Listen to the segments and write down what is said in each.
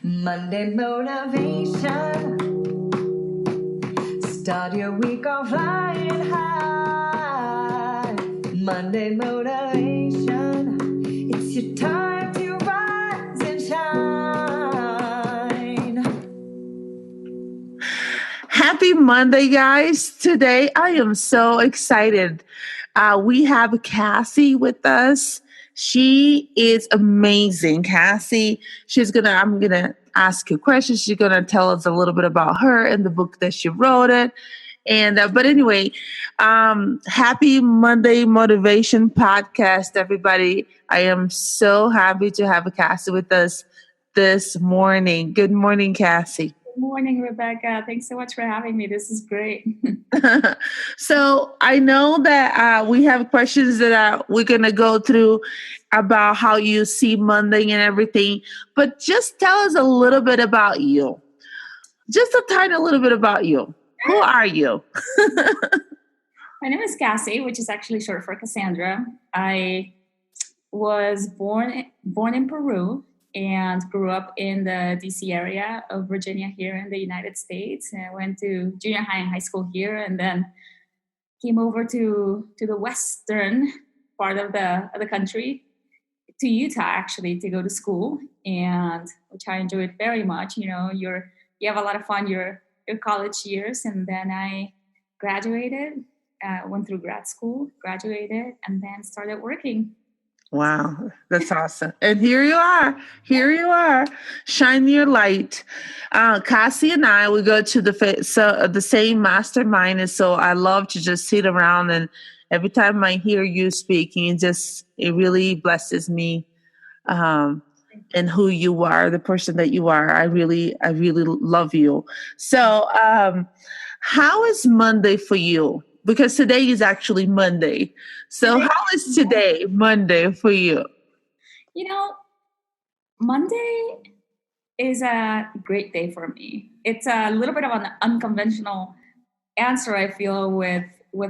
Monday motivation. Start your week off flying high. Monday motivation. It's your time to rise and shine. Happy Monday, guys. Today I am so excited. We have Cassie with us. She is amazing. Cassie, I'm gonna ask you questions. She's gonna tell us a little bit about her and the book that she wrote it. But anyway, happy Monday Motivation Podcast, everybody. I am so happy to have Cassie with us this morning. Good morning, Cassie. Good morning, Rebecca. Thanks so much for having me. This is great. So I know that we have questions that we're going to go through about how you see Monday and everything, but just tell us a little bit about you. Just a tiny little bit about you. Who are you? My name is Cassie, which is actually short for Cassandra. I was born in Peru and grew up in the DC area of Virginia here in the United States. And I went to junior high and high school here, and then came over to the western part of the country, to Utah actually, to go to school, and which I enjoyed very much. You know, you have a lot of fun your college years, and then I graduated, went through grad school, graduated, and then started working. Wow, that's awesome. And here you are. Shine your light. Cassie and I, we go to the same mastermind. And so I love to just sit around, and every time I hear you speaking, it really blesses me. And who you are, the person that you are. I really love you. So, how is Monday for you? Because today is actually Monday. So how is today, Monday, for you? You know, Monday is a great day for me. It's a little bit of an unconventional answer, I feel, with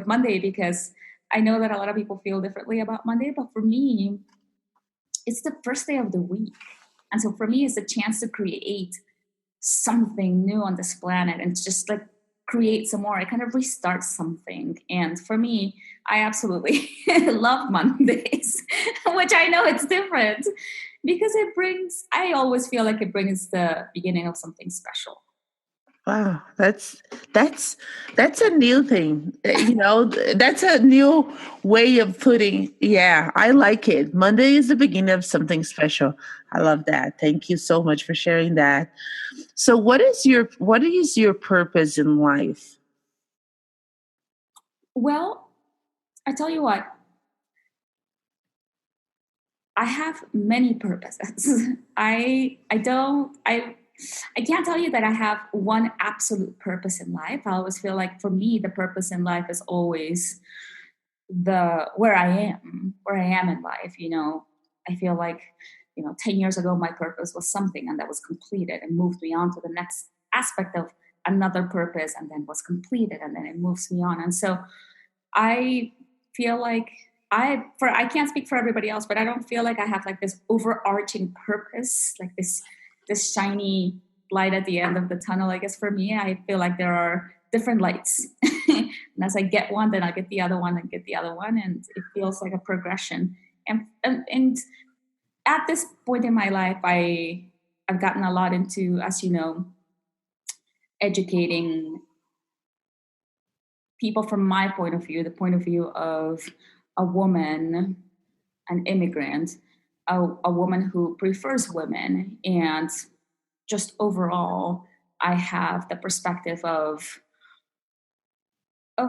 Monday, because I know that a lot of people feel differently about Monday. But for me, it's the first day of the week. And so for me, it's a chance to create something new on this planet and just like create some more. I kind of restart something. And for me, I absolutely love Mondays, which I know it's different because I always feel like it brings the beginning of something special. Wow, that's a new thing. You know, that's a new way of putting. Yeah, I like it. Monday is the beginning of something special. I love that. Thank you so much for sharing that. So, what is your purpose in life? Well, I tell you what, I have many purposes. I can't tell you that I have one absolute purpose in life. I always feel like for me, the purpose in life is always where I am in life. You know, I feel like, 10 years ago, my purpose was something, and that was completed and moved me on to the next aspect of another purpose, and then was completed, and then it moves me on. And so I feel like I can't speak for everybody else, but I don't feel like I have like this overarching purpose, like this shiny light at the end of the tunnel. I guess for me, I feel like there are different lights. And as I get one, then I get the other one and get the other one. And it feels like a progression. And at this point in my life, I've gotten a lot into, as you know, educating people from my point of view, the point of view of a woman, an immigrant, a woman who prefers women, and just overall, I have the perspective of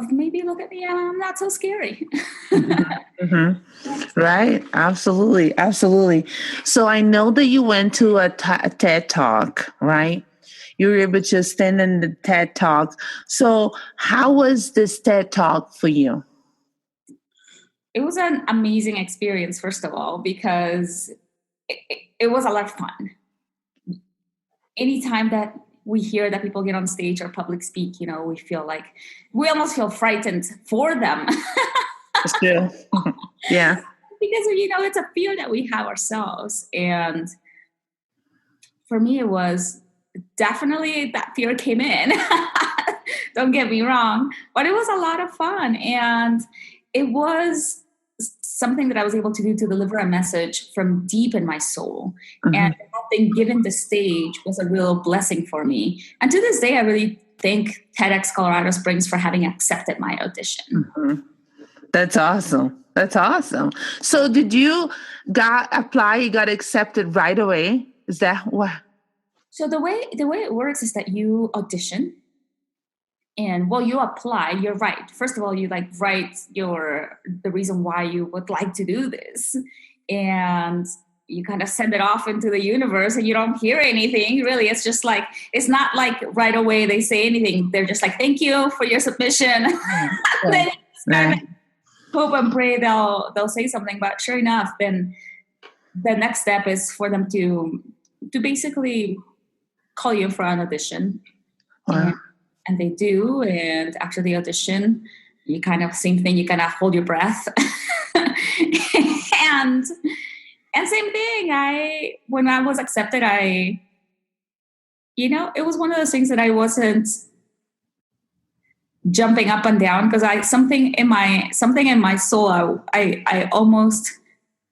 maybe look at me and I'm not so scary. Mm-hmm. Right. Absolutely. So I know that you went to a TED Talk, right? You were able to stand in the TED Talk. So how was this TED Talk for you? It was an amazing experience, first of all, because it was a lot of fun. Anytime that we hear that people get on stage or public speak, we almost feel frightened for them. Still. Yeah. Because, it's a fear that we have ourselves. And for me, it was definitely that fear came in. Don't get me wrong, but it was a lot of fun. And it was something that I was able to do to deliver a message from deep in my soul. Mm-hmm. And being given the stage was a real blessing for me. And to this day, I really thank TEDx Colorado Springs for having accepted my audition. Mm-hmm. That's awesome. That's awesome. So did you apply, you got accepted right away? Is that what? So the way it works is that you audition and you apply. You're right. First of all, you like write the reason why you would like to do this. And you kind of send it off into the universe and you don't hear anything really. It's just like, it's not like right away they say anything. They're just like, thank you for your submission. Then kind of hope and pray they'll say something. But sure enough, then the next step is for them to basically call you for an audition. Wow. And they do. And after the audition, you kind of, same thing, you kind of hold your breath. and same thing, when I was accepted, it was one of those things that I wasn't jumping up and down because something in my soul, I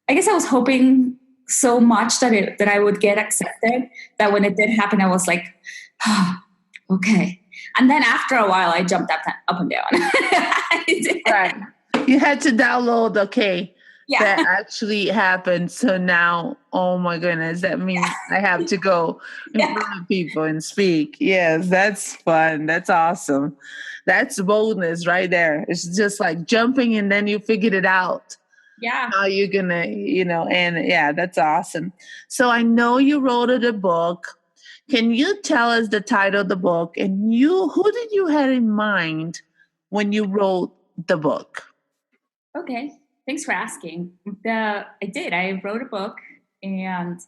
guess I was hoping so much that I would get accepted that when it did happen, I was like, oh, okay. And then after a while, I jumped up and down. Right. You had to download, okay, yeah. that actually happened. So now, oh my goodness, that means I have to go in front of people and speak. Yes, that's fun. That's awesome. That's boldness right there. It's just like jumping and then you figured it out. Yeah. How you're going to, and yeah, that's awesome. So I know you wrote a book. Can you tell us the title of the book and who did you have in mind when you wrote the book? Okay. Thanks for asking. I did. I wrote a book and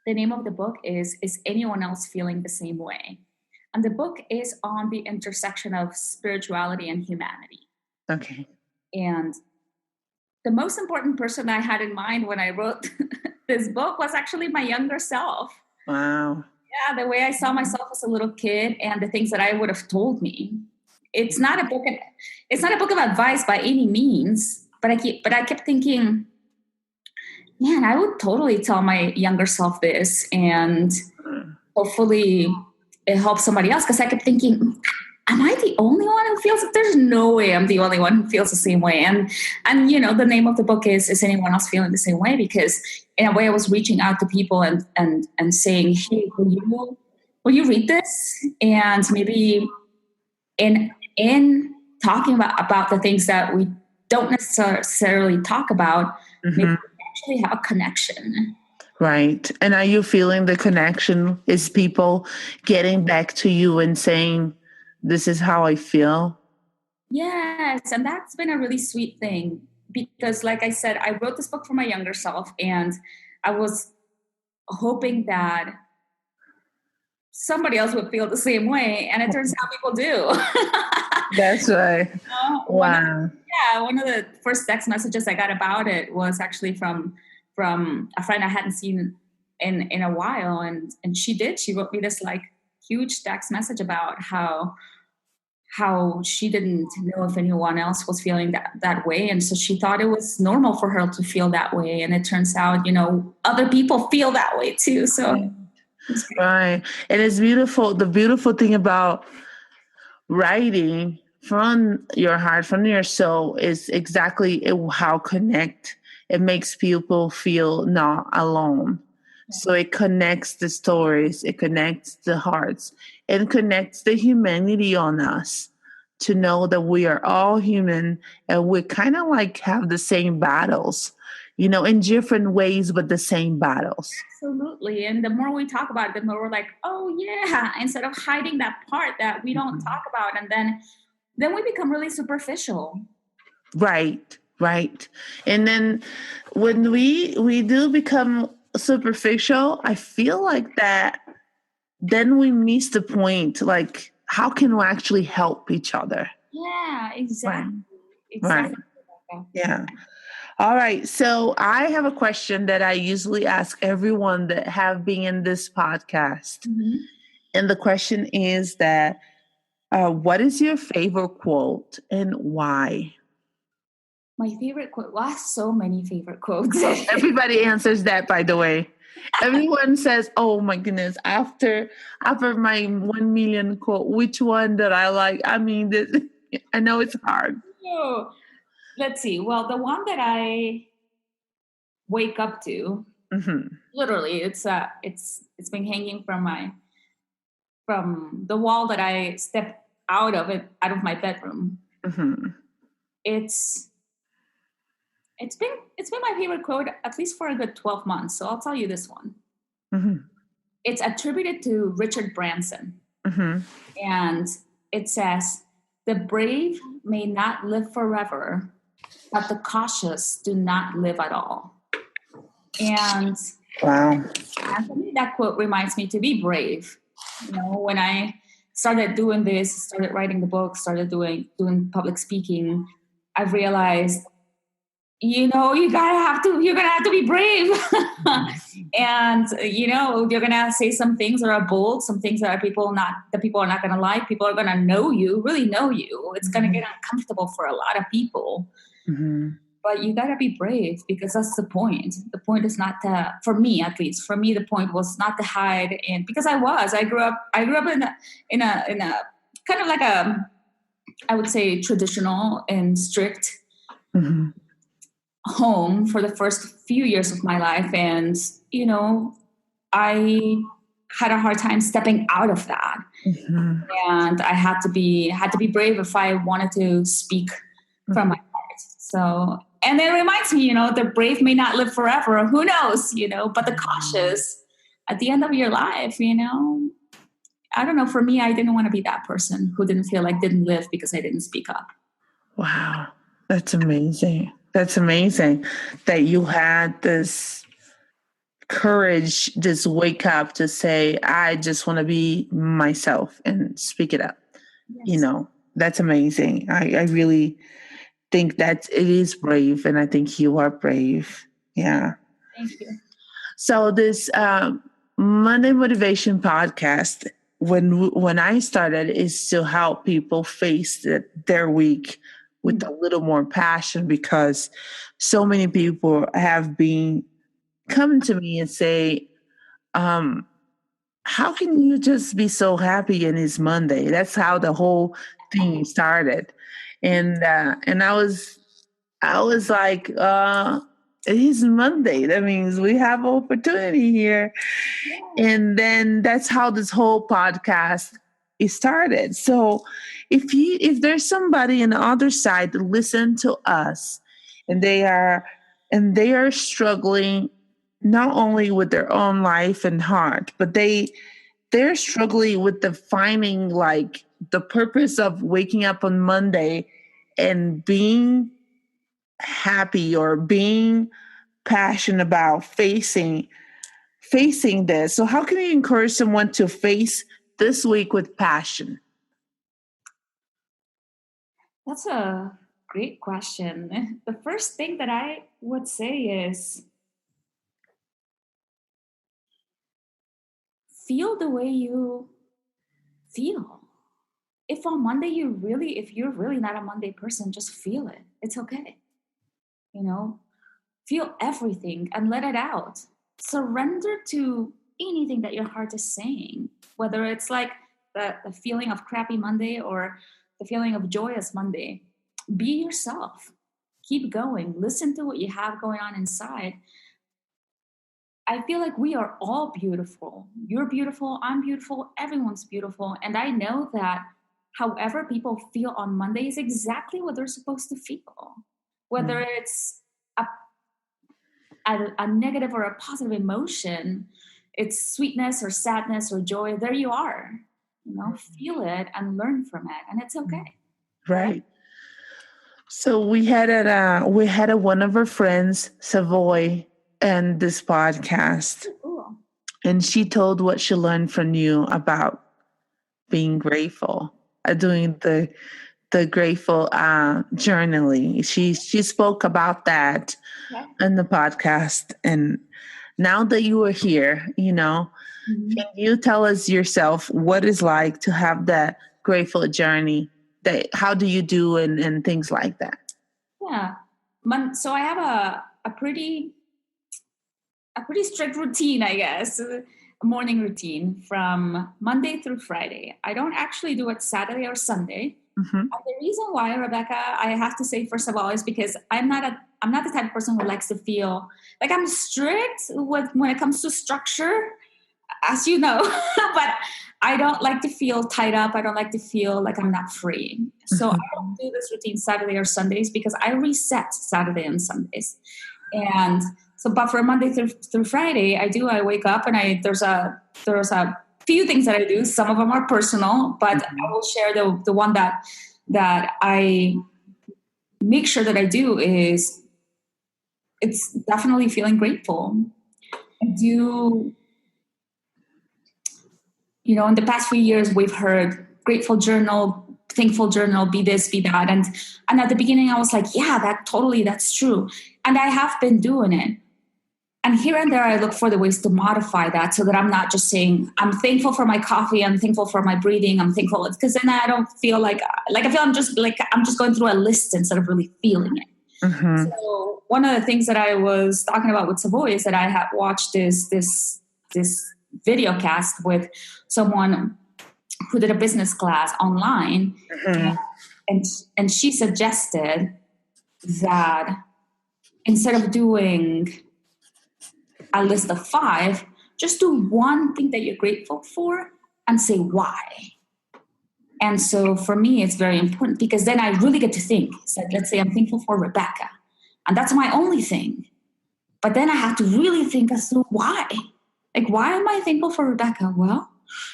the name of the book is Anyone Else Feeling the Same Way? And the book is on the intersection of spirituality and humanity. Okay. And the most important person I had in mind when I wrote this book was actually my younger self. Wow. Yeah, the way I saw myself as a little kid and the things that I would have told me. It's not a book of advice by any means, but I kept thinking, man, I would totally tell my younger self this and hopefully it helps somebody else. Because I kept thinking, am I the only one who feels it? There's no way I'm the only one who feels the same way. And the name of the book is Anyone Else Feeling the Same Way? Because in a way I was reaching out to people and saying, hey, will you read this? And maybe in talking about the things that we don't necessarily talk about, maybe we actually have a connection. Right. And are you feeling the connection? Is people getting back to you and saying, this is how I feel? Yes. And that's been a really sweet thing because, like I said, I wrote this book for my younger self and I was hoping that somebody else would feel the same way. And it turns out people do. That's right. Wow. One of the first text messages I got about it was actually from a friend I hadn't seen in a while. And she wrote me this like huge text message about how she didn't know if anyone else was feeling that way. And so she thought it was normal for her to feel that way. And it turns out, other people feel that way too. So. Right. And it's beautiful. The beautiful thing about writing from your heart, from your soul, is exactly how it makes people feel not alone. So it connects the stories, it connects the hearts, it connects the humanity on us to know that we are all human and we kind of like have the same battles, in different ways, but the same battles. Absolutely. And the more we talk about it, the more we're like, oh yeah, instead of hiding that part that we don't talk about. And then we become really superficial. Right. And then when we do become superficial, I feel like that then we miss the point. Like, how can we actually help each other? Yeah, exactly. Right. Yeah. All right. So I have a question that I usually ask everyone that have been in this podcast. Mm-hmm. And the question is that what is your favorite quote and why? My favorite quote. Wow, so many favorite quotes. Everybody answers that, by the way. Everyone says, "Oh my goodness!" After my 1 million quote, which one that I like? I mean, I know it's hard. Oh, let's see. Well, the one that I wake up to, Mm-hmm. literally, it's been hanging from the wall that I step out of my bedroom. Mm-hmm. It's been my favorite quote at least for a good 12 months. So I'll tell you this one. Mm-hmm. It's attributed to Richard Branson, Mm-hmm. and it says, "The brave may not live forever, but the cautious do not live at all." And Wow. for me, that quote reminds me to be brave. When I started doing this, started writing the book, started doing public speaking, I realized, you're gonna have to be brave. And you're gonna say some things that are bold, some things that people are not gonna like. People are gonna really know you. It's gonna get uncomfortable for a lot of people. Mm-hmm. But you gotta be brave, because that's the point. The point is not to, for me at least, the point was not to hide. And because I grew up in a kind of like I would say traditional and strict Mm-hmm. home for the first few years of my life. And, I had a hard time stepping out of that. Mm-hmm. And I had to be brave if I wanted to speak from my heart. So, and it reminds me, the brave may not live forever. Who knows, but the cautious at the end of your life, I don't know. For me, I didn't want to be that person who didn't live because I didn't speak up. Wow. That's amazing. That's amazing that you had this courage, this wake up to say, I just want to be myself and speak it up. Yes. That's amazing. I really think that it is brave, and I think you are brave. Yeah. Thank you. So this Monday Motivation podcast, when I started, is to help people face their week with a little more passion, because so many people have been coming to me and say, how can you just be so happy and it's Monday? That's how the whole thing started. And I was like, it is Monday. That means we have opportunity here. And then that's how this whole podcast is started. So if there's somebody on the other side to listen to us, and they are struggling not only with their own life and heart, but they're struggling with defining like the purpose of waking up on Monday and being happy or being passionate about facing this. So how can you encourage someone to face this week with passion? That's a great question. The first thing that I would say is feel the way you feel. If on Monday if you're really not a Monday person, just feel it. It's okay. Feel everything and let it out. Surrender to anything that your heart is saying, whether it's like the feeling of crappy Monday or the feeling of joyous Monday. Be yourself. Keep going. Listen to what you have going on inside. I feel like we are all beautiful. You're beautiful. I'm beautiful. Everyone's beautiful. And I know that however people feel on Monday is exactly what they're supposed to feel. Whether it's a negative or a positive emotion, it's sweetness or sadness or joy, there you are. Feel it and learn from it, and it's okay. Right. So we had one of our friends, Savoy, and this podcast, Cool. and she told what she learned from you about being grateful, doing the the grateful journaling. She spoke about that in the podcast. And now that you are here, can you tell us yourself what it's like to have that grateful journey? How do you do and things like that? Yeah. So I have a pretty strict routine, I guess, a morning routine from Monday through Friday. I don't actually do it Saturday or Sunday. Mm-hmm. And the reason why, Rebecca, I have to say, first of all, is because I'm not the type of person who likes to feel like I'm strict when it comes to structure, as you know, but I don't like to feel tied up. I don't like to feel like I'm not free. So I don't do this routine Saturday or Sundays because I reset Saturday and Sundays. And so, but for Monday through Friday, I wake up and there's a few things that I do. Some of them are personal, but I will share the one that I make sure that I do is it's definitely feeling grateful. I do, in the past few years, we've heard grateful journal, thankful journal, be this, be that. And at the beginning, I was like, yeah, that's true. And I have been doing it. And here and there, I look for the ways to modify that so that I'm not just saying, I'm thankful for my coffee, I'm thankful for my breathing, I'm thankful. Because then I don't feel like I feel I'm just going through a list instead of really feeling it. Mm-hmm. So one of the things that I was talking about with Savoy is that I had watched this video cast with someone who did a business class online, and she suggested that instead of doing a list of 5, just do one thing that you're grateful for and say why. And so for me, it's very important because then I really get to think. So let's say I'm thankful for Rebecca, and that's my only thing. But then I have to really think as to why. Like, why am I thankful for Rebecca? Well,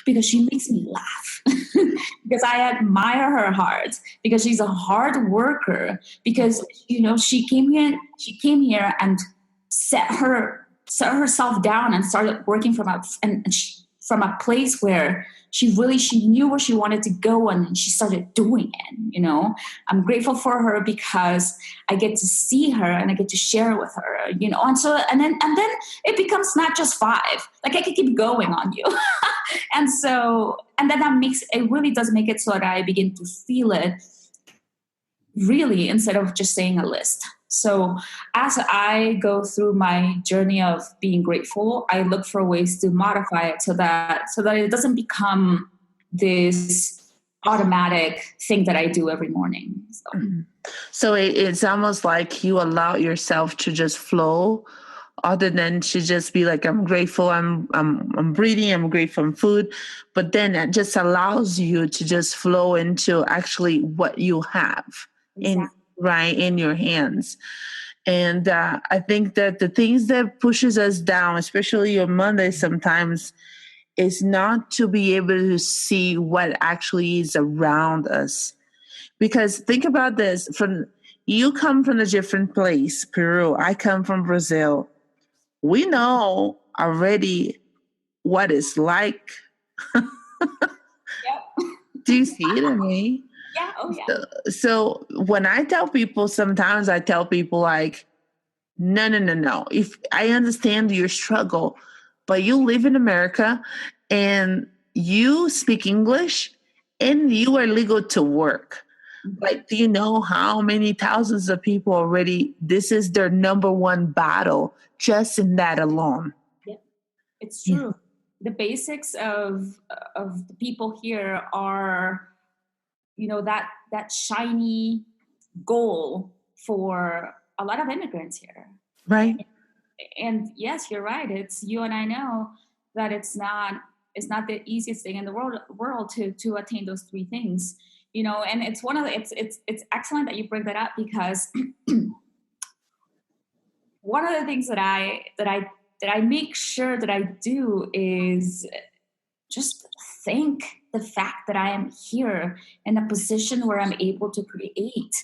because she makes me laugh, because I admire her heart, because she's a hard worker, because, she came here and set herself down and started working from a place where she knew where she wanted to go, and she started doing it. I'm grateful for her because I get to see her and I get to share with her, and so and then it becomes not just 5. Like, I could keep going on you. and then it really does make it so that I begin to feel it really, instead of just saying a list. So as I go through my journey of being grateful, I look for ways to modify it so that it doesn't become this automatic thing that I do every morning. So it's almost like you allow yourself to just flow, other than to just be like, I'm grateful, I'm breathing, I'm grateful for food, but then it just allows you to just flow into actually what you have. Exactly. In your hands. And I think that the things that pushes us down, especially on Monday sometimes, is not to be able to see what actually is around us. Because think about this, you come from a different place, Peru, I come from Brazil. We know already what it's like. Yep. Do you see it in me? Yeah. Oh, yeah. So when I tell people, sometimes I tell people like, no. If I understand your struggle, but you live in America and you speak English and you are legal to work. Like, do you know how many thousands of people already, this is their number one battle just in that alone? Yeah, it's true. Yeah. The basics of the people here are, that shiny goal for a lot of immigrants here. Right. And yes, you're right. It's you and I know that it's not the easiest thing in the world to attain those 3 things. And it's it's excellent that you bring that up, because one of the things that I make sure that I do is just thank the fact that I am here in a position where I'm able to create,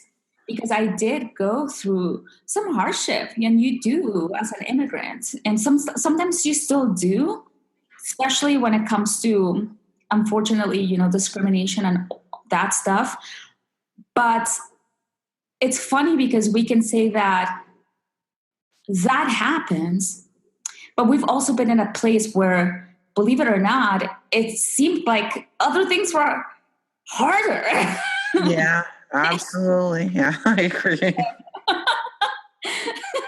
because I did go through some hardship, and you do as an immigrant, and sometimes you still do, especially when it comes to, unfortunately, discrimination and that stuff. But it's funny because we can say that happens, but we've also been in a place where, believe it or not, it seemed like other things were harder. Yeah, absolutely. Yeah, I agree.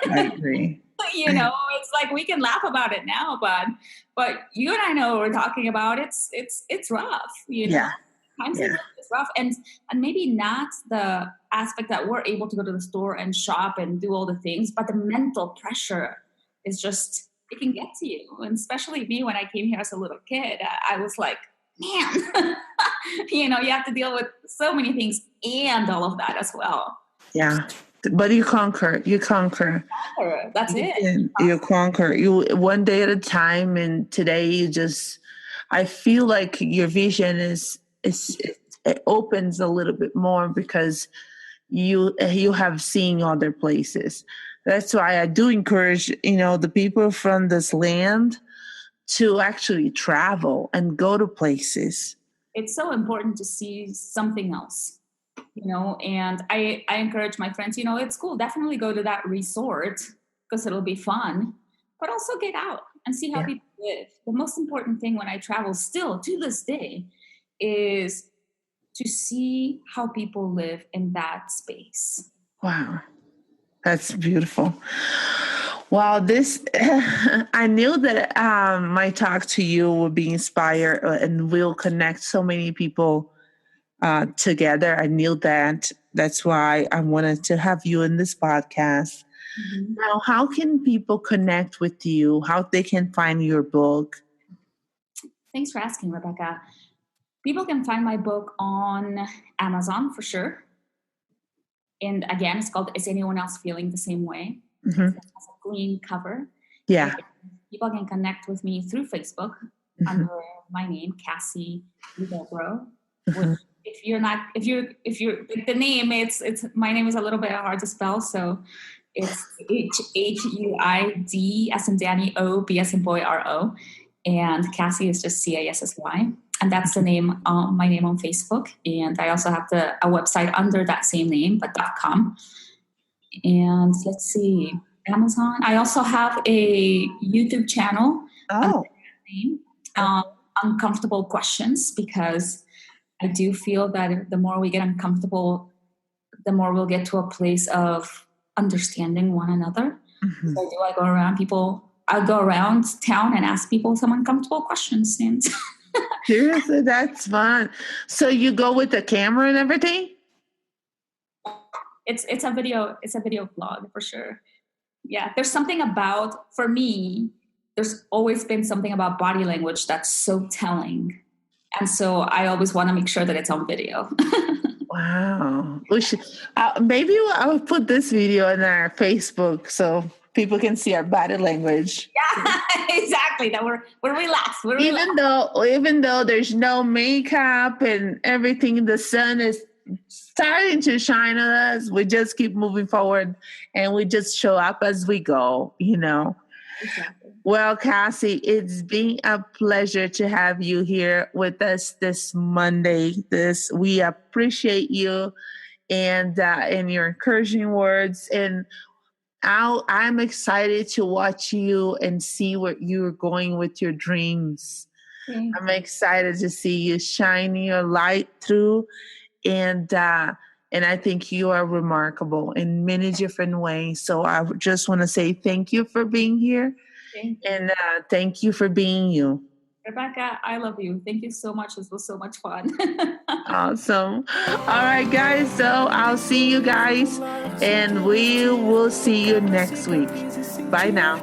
I agree. You know, it's like we can laugh about it now, but you and I know what we're talking about. It's rough, you know. Yeah. Times are rough, and maybe not the aspect that we're able to go to the store and shop and do all the things, but the mental pressure is just, it can get to you. And especially me, when I came here as a little kid, I was like, man, you know, you have to deal with so many things and all of that as well. Yeah. But you conquer. That's it. You conquer. You one day at a time. And today I feel like your vision it opens a little bit more because you have seen other places. That's why I do encourage, the people from this land to actually travel and go to places. It's so important to see something else. And I encourage my friends, it's cool. Definitely go to that resort because it'll be fun, but also get out and see how people live. The most important thing when I travel still to this day is to see how people live in that space. Wow. That's beautiful. Wow. I knew that my talk to you would be inspired and will connect so many people together. I knew that. That's why I wanted to have you in this podcast. Mm-hmm. Now, how can people connect with you? How they can find your book? Thanks for asking, Rebecca. People can find my book on Amazon for sure. And again, it's called Is Anyone Else Feeling the Same Way? Mm-hmm. It has a green cover. Yeah. And people can connect with me through Facebook under my name, Cassy Huidobro. Mm-hmm. If the name, it's my name is a little bit hard to spell, so it's Huid as in Danny, O, B as in boy, R-O, and Cassie is just C-A-S-S-Y, and that's the name, my name on Facebook, and I also have a website under that same name, but .com, and let's see, Amazon. I also have a YouTube channel under that name, Uncomfortable Questions, because I do feel that the more we get uncomfortable, the more we'll get to a place of understanding one another. Mm-hmm. So I'll go around town and ask people some uncomfortable questions. And seriously, that's fun. So you go with the camera and everything? It's a video vlog for sure. Yeah, there's something for me, there's always been something about body language that's so telling. And so I always want to make sure that it's on video. Wow. We should, maybe I'll put this video on our Facebook so people can see our body language. Yeah, exactly. That we're relaxed. Even though there's no makeup and everything, the sun is starting to shine on us. We just keep moving forward and we just show up as we go, Exactly. Well, Cassie, it's been a pleasure to have you here with us this Monday. We appreciate you and your encouraging words. And I'm excited to watch you and see where you're going with your dreams. I'm excited to see you shining your light through. And I think you are remarkable in many different ways. So I just want to say thank you for being here. And thank you for being you. Rebecca, I love you. Thank you so much. This was so much fun. Awesome. All right, guys. So I'll see you guys and we will see you next week. Bye now.